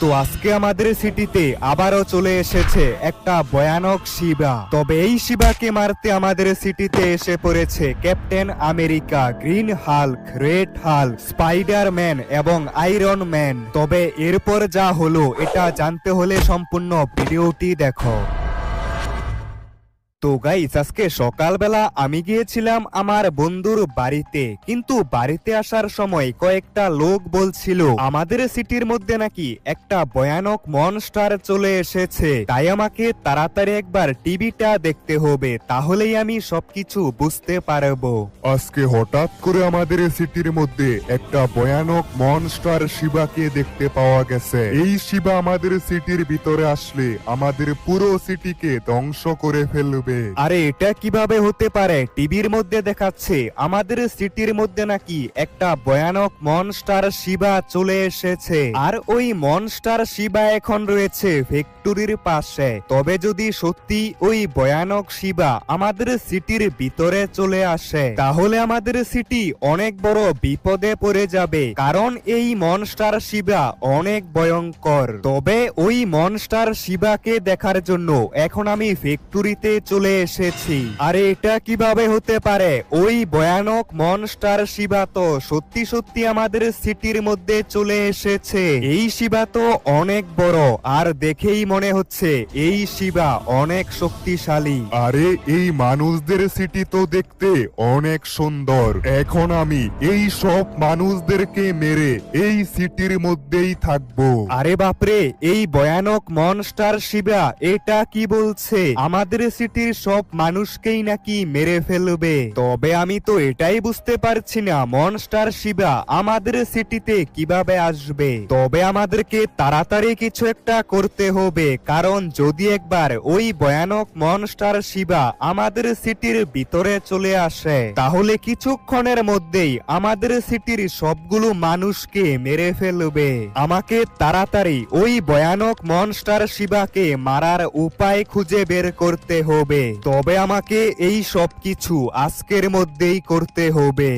তো আজকে আমাদের সিটিতে আবারও চলে এসেছে একটা ভয়ানক শিবা। তবে এই শিবাকে মারতে আমাদের সিটিতে এসে পড়েছে captain America, green Hulk, red Hulk, spider man এবং আয়রন ম্যান। তবে এরপর যা হলো এটা জানতে হলে সম্পূর্ণ ভিডিওটি দেখো। তো গাইস, আজকে সকালবেলা আমি গিয়েছিলাম আমার বন্ধুর বাড়িতে, কিন্তু বাড়িতে আসার সময় কয়েকটা লোক বলছিল আমাদের সিটির মধ্যে নাকি একটা ভয়ানক মনস্টার চলে এসেছে, তাই আমাকে তাড়াতাড়ি একবার টিভিটা দেখতে হবে, তাহলেই আমি সবকিছু বুঝতে পারবো। আজকে হঠাৎ করে আমাদের সিটির মধ্যে একটা ভয়ানক মনস্টার শিবাকে দেখতে পাওয়া গেছে। এই শিবা আমাদের সিটির ভিতরে আসলে আমাদের পুরো সিটিকে ধ্বংস করে ফেলবে। আরে এটা কিভাবে হতে পারে? টিভির মধ্যে দেখাচ্ছে আমাদের সিটির মধ্যে নাকি একটা ভয়ানক মনস্টার শিবা চলে এসেছে, আর ওই মনস্টার শিবা এখন রয়েছে ফ্যাক্টরির পাশে। তবে যদি সত্যি ওই ভয়ানক শিবা আমাদের সিটির ভিতরে চলে আসে, তাহলে আমাদের সিটি অনেক বড় বিপদে পড়ে যাবে, কারণ এই মনস্টার শিবা অনেক ভয়ঙ্কর। তবে ওই মনস্টার শিবাকে দেখার জন্য এখন আমি ফ্যাক্টরিতে চলে এসেছি। আরে এটা কিভাবে হতে পারে? ওই ভয়ানক মনস্টার শিবা তো সত্যি সত্যি আমাদের সিটির মধ্যে চলে এসেছে। এই শিবা তো অনেক বড়, আর দেখেই মনে হচ্ছে এই শিবা অনেক শক্তিশালী। আরে এই মানুষদের সিটি তো দেখতে অনেক সুন্দর। এখন আমি এই সব মানুষদেরকে মেরে এই সিটির মধ্যেই থাকবো। আরে বাপরে, এই ভয়ানক মনস্টার শিবা এটা কি বলছে? আমাদের সিটির সব মানুষকেই নাকি মেরে ফেলবে। তবে আমি তো এটাই বুঝতে পারছি না মনস্টার শিবা আমাদের সিটিতে কিভাবে আসবে। তবে আমাদেরকে তাড়াতাড়ি কিছু একটা করতে হবে, কারণ যদি একবার ওই ভয়ানক মনস্টার শিবা আমাদের সিটির ভিতরে চলে আসে, তাহলে কিছুক্ষণের মধ্যেই আমাদের সিটির সবগুলো মানুষকে মেরে ফেলবে। আমাকে তাড়াতাড়ি ওই ভয়ানক মনস্টার শিবাকে মারার উপায় খুঁজে বের করতে হবে। তবে আমাকে এই সব কিছু আজকের মধ্যেই করতে হবে।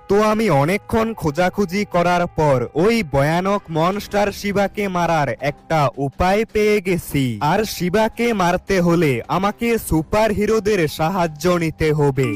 তো আমি অনেকক্ষণ খোঁজাখুঁজি করার পর ওই ভয়ানক মনস্টার শিবাকে মারার একটা উপায় পেয়ে গেছি। আর শিবাকে মারতে হলে আমাকে সুপার হিরোদের সাহায্য নিতে হবে।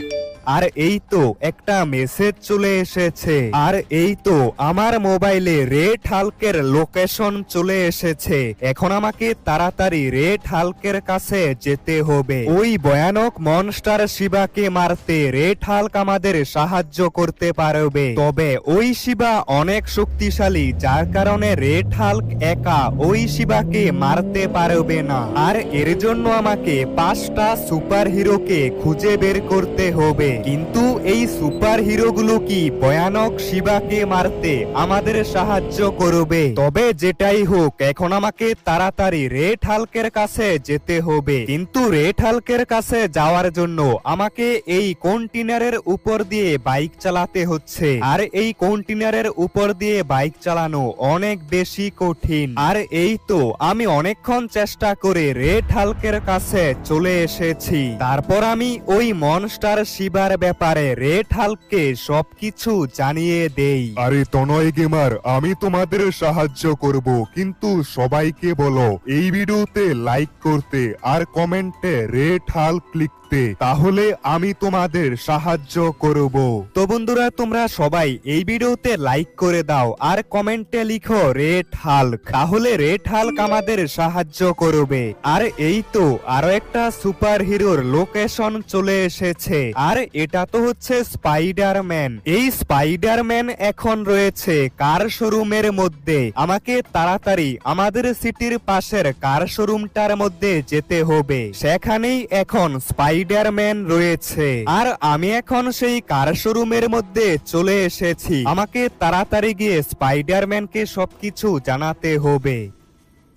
আর এই তো একটা মেসেজ চলে এসেছে, আর এই তো আমার মোবাইলে রেড হাল্কের লোকেশন চলে এসেছে। এখন আমাকে তাড়াতাড়ি রেড হাল্কের কাছে যেতে হবে। ওই ভয়ানক মনস্টার শিবাকে মারতে রেড হাল্ক আমাদের সাহায্য করতে পারবে। তবে ওই শিবা অনেক শক্তিশালী, যার কারণে রেড হাল্ক একা ওই শিবাকে মারতে পারবে না। আর এর জন্য আমাকে 5টা সুপার হিরোকে খুঁজে বের করতে হবে। কিন্তু এই সুপার হিরোগুলো কি ভয়ানক শিবাকে মারতে আমাদের সাহায্য করবে? তবে যেটাই হোক, এখন আমাকে তাড়াতাড়ি রেড হাল্কের কাছে যেতে হবে। কিন্তু রেড হাল্কের কাছে যাওয়ার জন্য আমাকে এই কন্টেইনারের উপর দিয়ে বাইক চালাতে হচ্ছে, আর এই কন্টেইনারের উপর দিয়ে বাইক চালানো অনেক বেশি কঠিন। আর এই তো আমি অনেকক্ষণ চেষ্টা করে রেড হাল্কের কাছে চলে এসেছি। তারপর আমি ওই মনস্টার শিবার ব্যাপারে রেড হাল্ককে সবকিছু জানিয়ে দেই। আরে তনয় গেমার, আমি তোমাদের সাহায্য করব, কিন্তু সবাইকে বলো এই ভিডিওতে লাইক করতে আর কমেন্টে রেড হাল্ক লিখতে, তাহলে আমি তোমাদের সাহায্য করব। তো বন্ধুরা, তোমরা সবাই এই ভিডিওতে লাইক করে দাও আর কমেন্টে লিখো রেড হাল্ক, তাহলে রেড হাল্ক আমাদের সাহায্য করবে। আর এই তো আরো একটা সুপার হিরোর লোকেশন চলে এসেছে, আর এটা তো হচ্ছে স্পাইডার ম্যান। এই স্পাইডার ম্যান এখন রয়েছে কার শোরুমের মধ্যে। আমাকে তাড়াতাড়ি আমাদের সিটির পাশের কার শোরুমটার মধ্যে যেতে হবে, সেখানেই এখন স্পাইডার ম্যান রয়েছে। আর আমি এখন সেই কার শোরুমের মধ্যে চলে এসেছি। আমাকে তাড়াতাড়ি গিয়ে স্পাইডার ম্যানকে সবকিছু জানাতে হবে।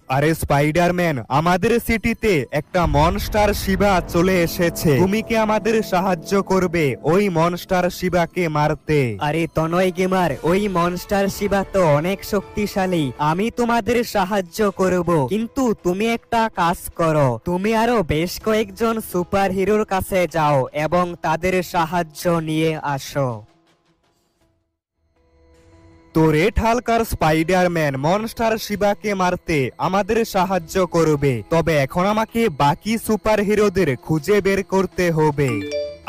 আরে স্পাইডারম্যান, আমাদের সিটিতে একটা মনস্টার শিবা চলে এসেছে। তুমি কি আমাদের সাহায্য করবে ওই মনস্টার শিবাকে মারতে? আরে তনয় গেমার, ওই মনস্টার শিবা তো অনেক শক্তিশালী, আমি তোমাদের সাহায্য করব। কিন্তু তুমি একটা কাজ করো, তুমি আরো বেশ কয়েকজন সুপার হিরোর কাছে যাও এবং তাদের সাহায্য নিয়ে আসো। তো রেড হাল্ক আর স্পাইডারম্যান মনস্টার শিবাকে মারতে আমাদের সাহায্য করবে, তবে এখন আমাকে বাকি সুপার হিরোদের খুঁজে বের করতে হবে।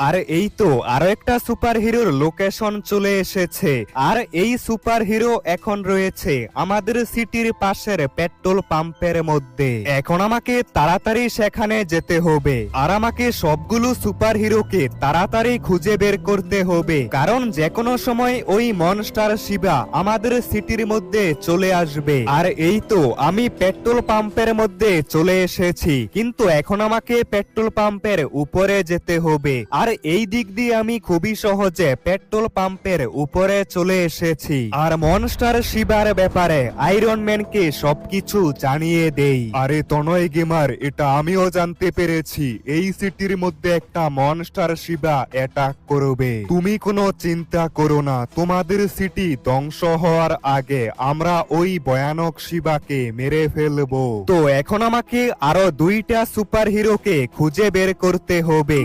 আর এই তো আরো একটা সুপার হিরোর লোকেশন চলে এসেছে, আর এই সুপার হিরো এখন রয়েছে আমাদের সিটির পাশের পেট্রোল পাম্পের মধ্যে। এখন আমাকে তাড়াতাড়ি সেখানে যেতে হবে, আর আমাকে সবগুলো সুপার হিরোকে তাড়াতাড়ি খুঁজে বের করতে হবে, কারণ যে কোনো সময় ওই মনস্টার শিবা আমাদের সিটির মধ্যে চলে আসবে। আর এই তো আমি পেট্রোল পাম্পের মধ্যে চলে এসেছি, কিন্তু এখন আমাকে পেট্রোল পাম্পের উপরে যেতে হবে। আর এই দিক দিয়ে আমি খুবই সহজে পেট্রোল পাম্পের উপরে চলে এসেছি, আর মনস্টার শিবার ব্যাপারে আয়রন ম্যানকে সবকিছু জানিয়ে দেই। আরে তনয় গেমার, এটা আমিও জানতে পেরেছি, এই সিটির মধ্যে একটা মনস্টার শিবা অ্যাটাক করবে। তুমি কোনো চিন্তা করো না, তোমাদের সিটি ধ্বংস হওয়ার আগে আমরা ওই ভয়ানক শিবাকে মেরে ফেলবো। তো এখন আমাকে আরো দুইটা সুপার হিরোকে খুঁজে বের করতে হবে।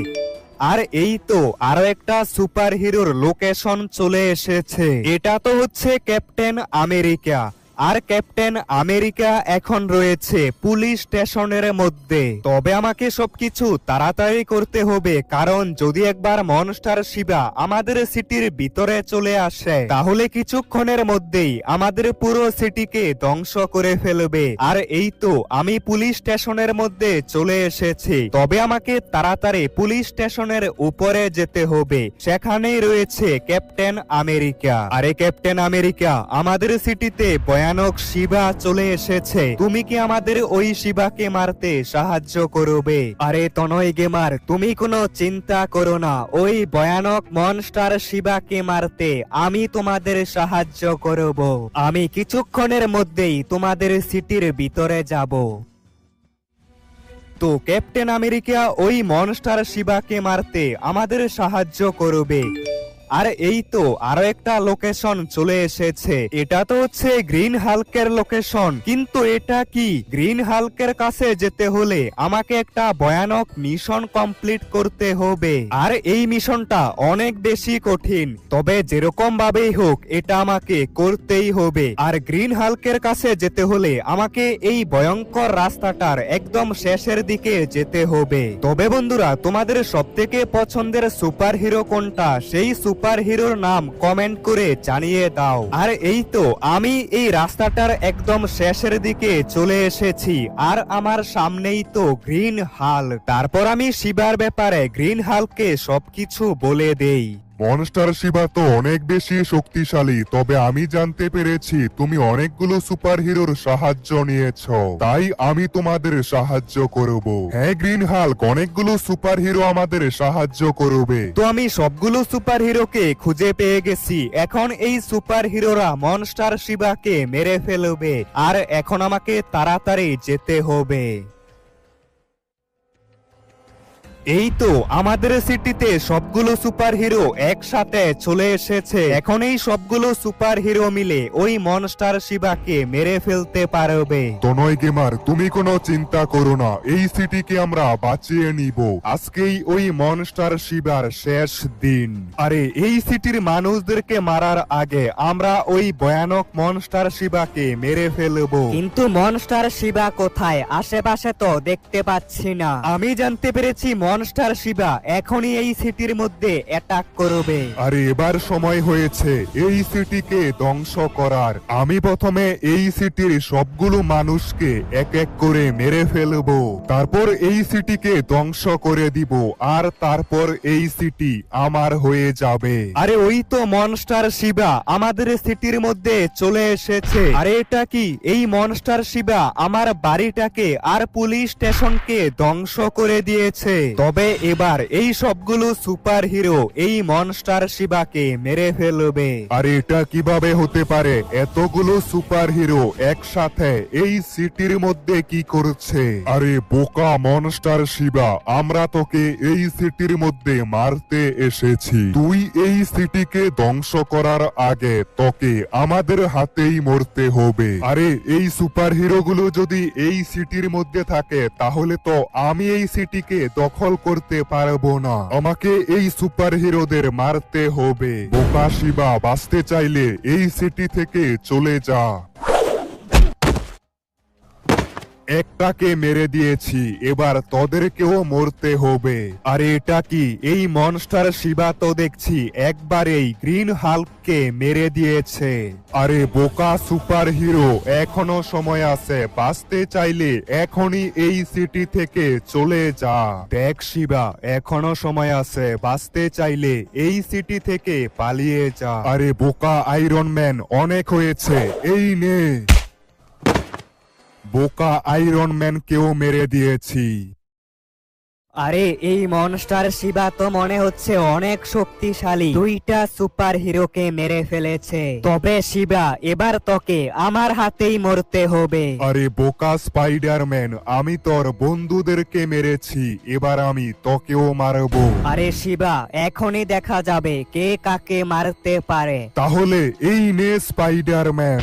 আর এই তো আরো একটা সুপার হিরোর লোকেশন চলে এসেছে, এটা তো হচ্ছে ক্যাপ্টেন আমেরিকা। আর ক্যাপ্টেন আমেরিকা এখন রয়েছে পুলিশ স্টেশনের মধ্যে। তবে আমাকে সবকিছু তাড়াতাড়ি করতে হবে, কারণ যদি একবার মনস্টার শিবা আমাদের সিটির ভিতরে চলে আসে তাহলে কিছুক্ষণের মধ্যেই আমাদের পুরো সিটিকে ধ্বংস করে ফেলবে। আর এই তো আমি পুলিশ স্টেশনের মধ্যে চলে এসেছি, তবে আমাকে তাড়াতাড়ি পুলিশ স্টেশনের উপরে যেতে হবে, সেখানেই রয়েছে ক্যাপ্টেন আমেরিকা। আরে ক্যাপ্টেন আমেরিকা, আমাদের সিটিতে ভয়ানক শিবা চলে এসেছে, তুমি কি আমাদের ওই শিবাকে মারতে সাহায্য করবে? আরে তনয় গেমার, তুমি কোনো চিন্তা করো না, ওই ভয়ানক মনস্টার শিবাকে মারতে আমি তোমাদের সাহায্য করব। আমি কিছুক্ষণের মধ্যেই তোমাদের সিটির ভিতরে যাব। তো ক্যাপ্টেন আমেরিকা ওই মনস্টার শিবাকে মারতে আমাদের সাহায্য করবে। আর এই তো আরো একটা লোকেশন চলে এসেছে, এটা তো হচ্ছে গ্রিন হাল্কের লোকেশন, কিন্তু এটা কি? গ্রিন হাল্কের কাছে যেতে হলে আমাকে একটা ভয়ানক মিশন কমপ্লিট করতে হবে, আর এই মিশনটা অনেক বেশি কঠিন, তবে যেরকম ভাবেই হোক এটা আমাকে করতেই হবে। আর গ্রিন হাল্কের কাছে যেতে হলে আমাকে এই ভয়ঙ্কর রাস্তাটার একদম শেষের দিকে যেতে হবে। তবে বন্ধুরা, তোমাদের সবথেকে পছন্দের সুপার হিরো কোনটা, সেই সুপার হিরোর নাম কমেন্ট করে জানিয়ে দাও। আর এই তো আমি এই রাস্তাটার একদম শেষের দিকে চলে এসেছি, আর আমার সামনেই তো গ্রিন হাল্ক। তারপর আমি শিবার ব্যাপারে গ্রিন হাল্ককে সবকিছু বলে দেই। মনস্টার শিবা তো অনেক বেশি শক্তিশালী, তবে আমি জানতে পেরেছি তুমি অনেকগুলো সুপার হিরোর সাহায্য নিয়েছ, তাই আমি তোমাদের সাহায্য করব। হ্যাঁ গ্রিন হাল্ক, অনেকগুলো সুপার হিরো আমাদের সাহায্য করবে। তো আমি সবগুলো সুপার হিরোকে খুঁজে পেয়ে গেছি, এখন এই সুপার হিরোরা মনস্টার শিবাকে মেরে ফেলবে, আর এখন আমাকে তাড়াতাড়ি যেতে হবে। এই তো আমাদের সিটিতে সবগুলো সুপার হিরো একসাথে চলে এসেছে, এখন এই সবগুলো সুপার হিরো মিলে ওই মনস্টার শিবাকে মেরে ফেলতে পারবে। তনয় গেমার, তুমি কোনো চিন্তা করো না, এই সিটিকে আমরা বাঁচিয়ে নিব। আজকেই ওই মনস্টার শিবার শেষ দিন। আরে এই সিটির মানুষদেরকে মারার আগে আমরা ওই ভয়ানক মনস্টার শিবাকে মেরে ফেলবো। কিন্তু মনস্টার শিবা কোথায়? আশেপাশে তো দেখতে পাচ্ছি না। আমি জানতে পেরেছি মনস্টার শিবা এখনই এই সিটির মধ্যে অ্যাটাক করবে। আরে এবার সময় হয়েছে এই সিটিকে ধ্বংস করার। আমি প্রথমে এই সিটির সবগুলো মানুষকে এক এক করে মেরে ফেলবো, তারপর এই সিটিকে ধ্বংস করে দিব, আর তারপর এই সিটি আমার হয়ে যাবে। আরে ওই তো মনস্টার শিবা আমাদের সিটির মধ্যে চলে এসেছে। আরে এটা কি? এই মনস্টার শিবা আমার বাড়িটাকে আর পুলিশ স্টেশনকে ধ্বংস করে দিয়েছে। তবে এবার এই সবগুলো সুপার হিরো এই মনস্টার শিবাকে মেরে ফেলবে। আর এটা কিভাবে হতে পারে? এতগুলো সুপার হিরো একসাথে এই সিটির মধ্যে কি করছে? আরে বোকা মনস্টার শিবা, আমরা তোকে এই সিটির মধ্যে মারতে এসেছি। তুই এই সিটিকে ধ্বংস করার আগে তোকে আমাদের হাতেই মরতে হবে। আরে এই সুপার হিরো গুলো যদি এই সিটির মধ্যে থাকে তাহলে তো আমি এই সিটিকে দখল কন্ট্রোল করতে পারবো না। আমাকে এই সুপার হিরোদের মারতে হবে। বোকা শিবা, বাঁচতে চাইলে এই সিটি থেকে চলে যা। একটাকে মেরে দিয়েছি, এবার তোদেরকেও মরতে হবে। আরে এটা কি? এই মনস্টার শিবা তো দেখছি একবারেই গ্রিন হাল্ককে মেরে দিয়েছে। আরে বোকা সুপার হিরো, এখনো সময় আছে, বাঁচতে চাইলে এখনই এই সিটি থেকে চলে যা। দেখ শিবা, এখনো সময় আছে, বাঁচতে চাইলে এই সিটি থেকে পালিয়ে যা। আরে বোকা আয়রন ম্যান, অনেক হয়েছে, এই নে। বোকা আয়রন ম্যানকেও মেরে দিয়েছি। আরে এই মনস্টার শিবা তো মনে হচ্ছে অনেক শক্তিশালী, দুইটা সুপার হিরোকে মেরে ফেলেছে। তবে শিবা, এবার তোকে আমার হাতেই মরতে হবে। আরে বোকা স্পাইডারম্যান, আমি তোর বন্ধুদেরকে মেরেছি, এবার আমি তোকেও মারবো। আরে শিবা, এখনই দেখা যাবে কে কাকে মারতে পারে। তাহলে এই নে স্পাইডারম্যান,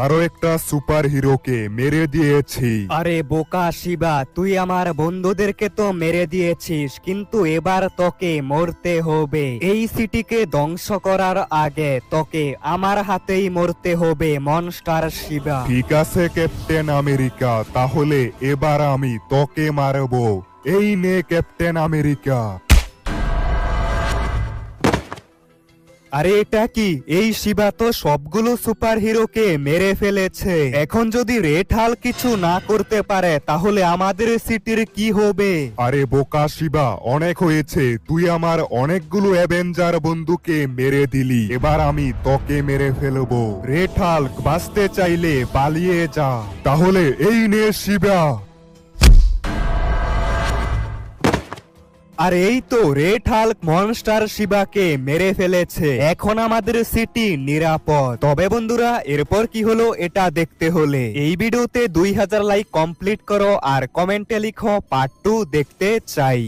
আরো একটা সুপার হিরোকে মেরে দিয়েছি। আরে বোকা শিবা, তুই আমার বন্ধুদেরকে তো মেরে দিয়েছিস, কিন্তু এবার তোকে মরতে হবে। এই সিটিকে ধ্বংস করার আগে তোকে আমার হাতেই মরতে হবে মনস্টার শিবা। ঠিক আছে ক্যাপ্টেন আমেরিকা, তাহলে এবার আমি তোকে মারবো। এই নে ক্যাপ্টেন আমেরিকা। আরে এটা কি? এই শিবা তো সবগুলো সুপার হিরোকে মেরে ফেলেছে। এখন যদি রেড হাল্ক কিছু না করতে পারে তাহলে আমাদের সিটির কি হবে? আরে বোকা শিবা, অনেক হয়েছে, তুই আমার অনেকগুলো অ্যাভেঞ্জার বন্ধুকে মেরে দিলি, এবার আমি তোকে মেরে ফেলবো। রেড হাল্ক, বাঁচতে চাইলে পালিয়ে যা। তাহলে এই নে শিবা। আর এই তো রেড হাল্ক মনস্টার শিবাকে মেরে ফেলেছে। এখন আমাদের সিটি নিরাপদ। তবে বন্ধুরা, এরপর কি হলো এটা দেখতে হলে এই ভিডিওতে 2000 লাইক কমপ্লিট করো আর কমেন্টে লিখো পার্ট 2 দেখতে চাই।